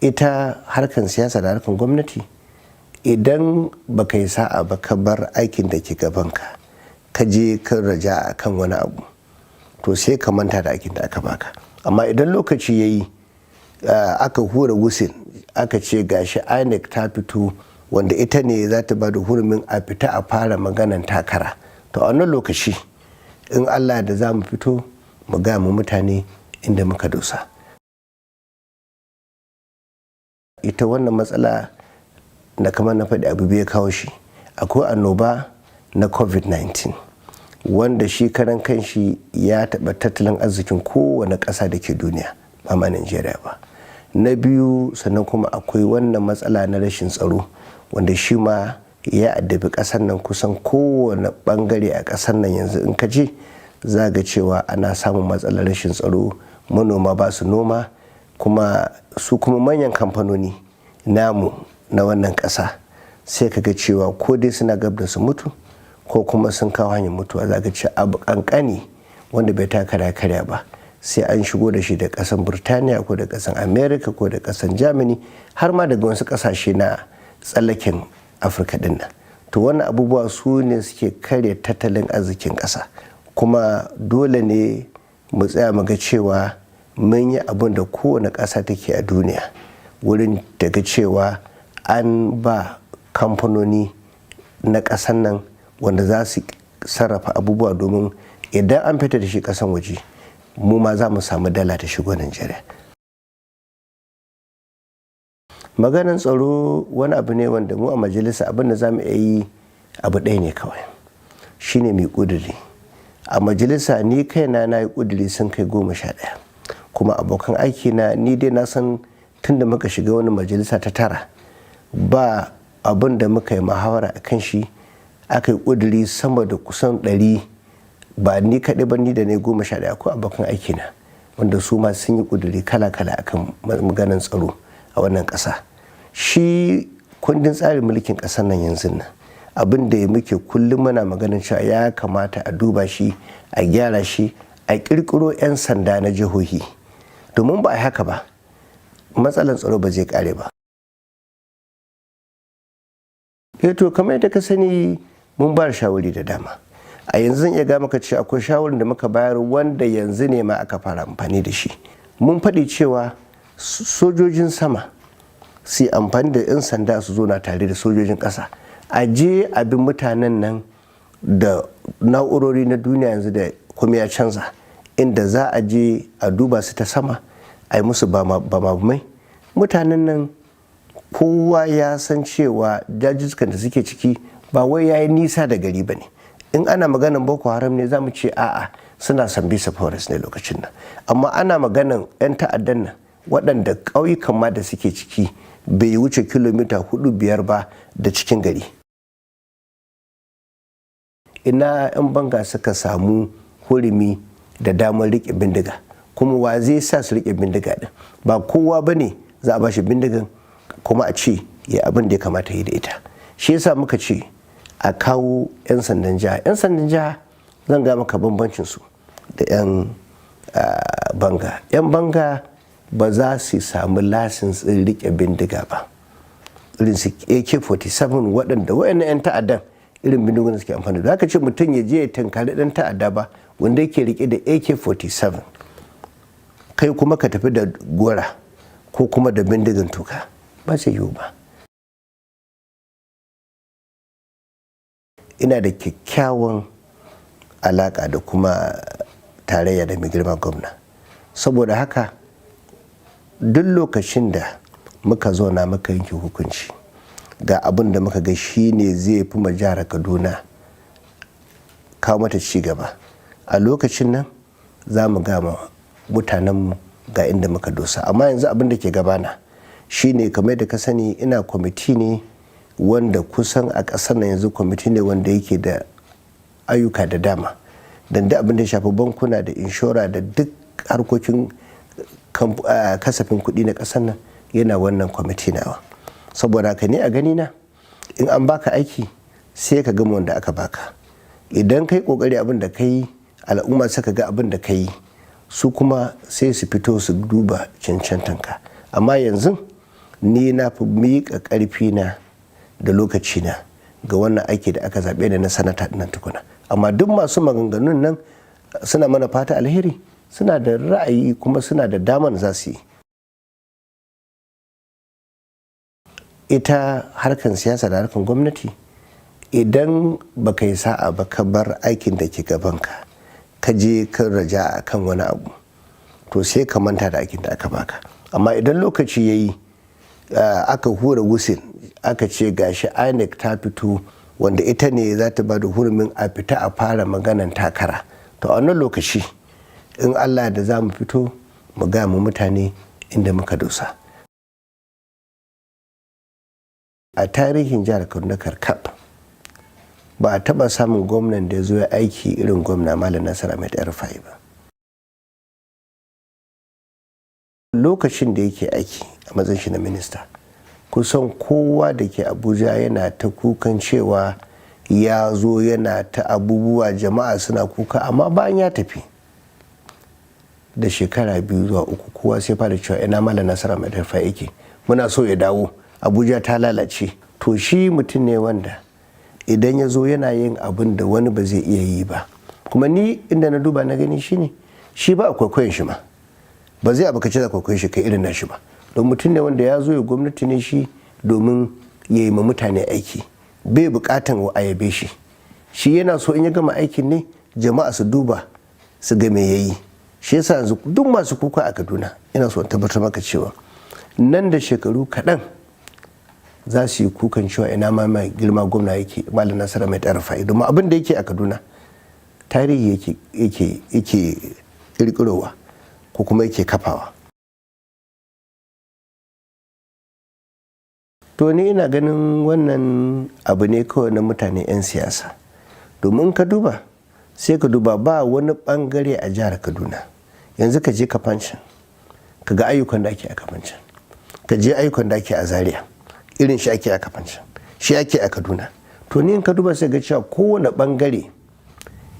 ita harkan siyasa da harkan gwamnati idan baka yi sa'a ba ka bar aikin da ke gabanka ka je ka raja a kan wani abu to sai ka manta da aikin da aka baka. Amma idan lokaci ya yi aka hura wusin aka ce gashi INEC ta fito wanda ita ne za ta ba da hurumin a fita a fara maganan takara, to a wannan lokaci in Allah da za mu fito mu gaya mu mutane inda muka dosa. Ita wannan matsala da kamar na faɗi abu bai kawo shi, akwai annoba na covid-19 wanda shi karan kanshi ya taɓa tattalin arzikin kowane ƙasa da ke duniya ba ma Najeriya ba. Na biyu sannan kuma akwai wannan matsala na rashin tsaro wanda shi ma ya addabi ƙasar nan, kusan kowane ɓangare a ƙasar nan yanzu in ka je za ga cewa ana samun matsalar rashin tsaro, manoma ba su noma, kuma su kuma manyan kamfanoni namu na wannan ƙasa sai ka ga cewa ko dai suna gab da su mutu ko kuma sun kawo hanyar mutuwa. Za ka ce abu kankani wanda bai taka karya ba sai an shigo da shi da ƙasan Burtaniya ko da ƙasan America ko da ƙasan Germany har ma daga wasu ƙasashe na tsallaken Afirka din nan. To wannan abubuwa su ne suke karya tattalin arzikin ƙasa, kuma dole ne mu tsaya mu ga cewa mun yi abin da kowane ƙasa take a duniya wurin daga cewa an ba kamfanoni na ƙasan nan wanda za su sarrafa abubuwa, domin idan an fita da shi ƙasan waje mu ma za mu samu dala ta shigo Najeriya. Maganin tsaro wani abu ne wanda mu a majalisa abin da za mu yi abu ɗaya ne kawai, shine mai ƙuduri. A majalisa ni kaina na yi ƙuduri sun kai 11, kuma abokan aiki na ni dai na san tun da muka shiga wani majalisa ta 9 ba abin da muka yi muhawara a kan shi. Aka yi ƙuduri sama da kusan 100, ba ni kaɗai ba, ni da ne 11 ko abokan aiki na wanda su ma sun yi ƙuduri kala-kala akan maganin tsaro a wannan ƙasa. Shi kundin tsarin mulkin ƙasar nan yanzu nan abin da muke kullum muna maganin cewa ya kamata a duba shi, a gyara shi, a ƙirƙiro 'yan sanda na jihohi, domin ba a haka ba matsalar tsaro ba zai ƙare ba. To kamar yadda ka sani mun ba shawari da dama. A yanzu zan iya ga maka cewa akwai shawarin da muka bayar wanda yanzu ne ma aka fara amfani da shi. Mun faɗi cewa sojojin sama su yi amfani da 'yan sanda su zo na tare da sojojin ƙasa, a je abin mutanen nan da na'urori na duniya yanzu da kuma ya canza, inda za a je a duba su ta sama a yi musu bamabumai. Mutanen nan kowa ya san cewa dajiskan da suke ciki ba wai ya yi nisa da gari ba ne. In ana maganan Boko Haram ne za mu ce a'a suna Sambisa forest ne lokacin nan, amma ana maganan 'yan ta'addan nan waɗanda ƙauyukan ma da suke ciki bai wuce kilomita 4-5 ba da cikin gari. Ina 'yan banga suka samu hurumi da damar riƙe bindiga, kuma wa zai sa su riƙe bindiga ɗin? Ba kowa ba ne za a ba shi bindigan kuma a ce ya abin da ya kamata yi da ita. Shi yasa muka ce a kawo 'yan sandan jiha. 'yan sandan jiha zan ga maka bambancin su da 'yan banga. 'yan banga ba za su samu lasinsin rike bindiga ba, irin su AK-47 waɗanda waɗannan 'yan ta'addan irin bindigun da suke amfani da. Haka ce mutum ya je ya tankari ɗan ta'adda ba wanda yake rike da AK-47, kai kuma ka tafi da gora ko kuma da bindigan tuka, ba zai yiwu ba. Ina da kyakkyawan alaƙa da kuma tarayya da mai girma gwamna, saboda haka duk lokacin da muka zauna muka yanke hukunci ga abin da muka ga shi ne zai fi ma jihar Kaduna kawo mata ci gaba, a lokacin nan za mu gama mutanenmu ga inda muka dosa. Amma yanzu abin da ke gabana shi ne kamar da ka sani ina kwamiti ne wanda kusan a ƙasar nan yanzu kwamiti ne wanda yake da ayyuka da dama, don da abin da ya shafi bankuna da inshora da duk harkokin kasafin kuɗi na ƙasar nan yana wannan kwamiti nawa. Saboda haka ne a gani na in an baka aiki sai ka gama wanda aka baka. Idan kai kokari abin da kai al'umma suka ga abin da kai, su kuma sai su fito su duba cancantanka. Amma yanzu ni na fi miƙa ƙarfi na da lokaci na ga wannan aiki da aka zaɓe da na sanata nan tukuna. Amma duk masu maganganun nan suna mana fata alheri, suna da ra'ayi kuma suna da daman za su yi. Ita harkan siyasa da harkan gwamnati, idan baka yi sa'a ba ka bar aikin da ke gabanka ka je ka raja a kan wani abu, to sai ka manta da aikin da aka baka. Amma idan lokaci ya yi aka hura wusil aka ce gashi INEC ta fito wanda ita ne za ta ba da hurumin a fita a fara maganan takara, to a wannan lokaci in Allah da za mu fito mu gaya mu mutane inda muka dosa. A tarihin jihar Kaduna karkab ba a taba samun gwamnan da ya zo ya aiki irin gwamna Malam Nasiru Elrufa ba. Lokacin da yake aiki a matsayin shi na minista, kusan kowa da ke Abuja yana ta kukan cewa ya zo yana ta abubuwa, jama'a suna kuka, amma bayan ya tafi da shekara 2 zuwa 3 kowa sai fara cewa ina Malam Nasiru Elrufa yake, muna so ya dawo, Abuja ta lalace. To shi mutum ne wanda idan ya zo yana yin abin da wani ba zai iya yi ba. Kuma ni inda na duba na gani shine shi ba a kwaikwayon shi ma, ba zai abu kace da kwaikwayon shi kai irin nashi ba. Don mutum ne wanda ya zo ya gwamnati ne shi domin ya yi ma mutane aiki, bai bukatan a yabe shi. Shi yana so in ya gama aikin ne jama'a su duba su ga me yayi. Shi yasa yanzu duk masu kuka a Kaduna ina so in tabbatar maka cewa nan da shekaru kaɗan za su yi kukan cewa ina ma mai girma gwamna yake Malam Nasiru Elrufa, domin abin da yake a Kaduna tarihi yake kirkirowa ko kuma yake kafawa. To ni ina ganin wannan abu ne kawai na mutane 'yan siyasa, domin ka duba sai ka duba ba wani bangare a jihar Kaduna. Yanzu ka je Kafanchan ka ga ayyukan da ake a Kafanchan, ka je ayyukan da ake a Zaria, irin shi ake a Kafanchan, shi ake a Kaduna. To ni in ka duba sai ga cewa kowane bangare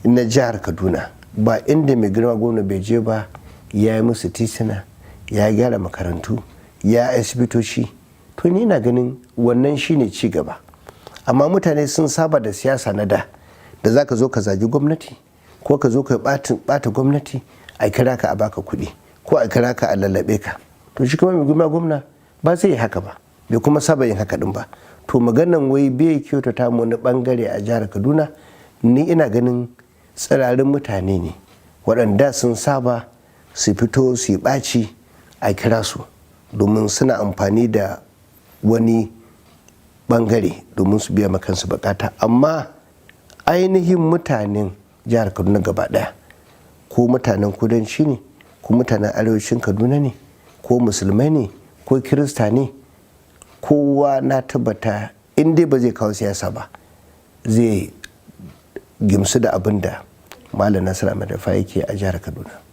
na jihar Kaduna ba inda mai girma gwamna bai je ba, ya yi musu titina, ya gyara makarantu, ya asibitoci. To ni na ganin wannan shine ci gaba. Amma mutane sun saba da siyasa na da za ka zo ka zagi gwamnati ko ka zo ka bata gwamnati, a kira ka a baka kuɗi ko a kira ka a lallabe ka. To shi kuma mai girma gwamna ba zai yi haka ba, bai kuma saba yin haka din ba. To maganan wai bai kyautata mu wani bangare a jihar Kaduna, ni ina ganin tsirarin mutane ne waɗanda sun saba su fito su yi ɓaci a kira su domin suna amfani da wani bangare domin su biya makansu bukata. Amma ainihin mutanen jihar Kaduna gaba ɗaya, ko mutanen kudanci ne ko mutanen arewacin Kaduna ne ko musulmai ne ko kirista ne, kowa na tabbata in dai ba zai kawo siyasa ba zai gimsu da abin da Malam Nasiru Elrufa yake a jihar Kaduna.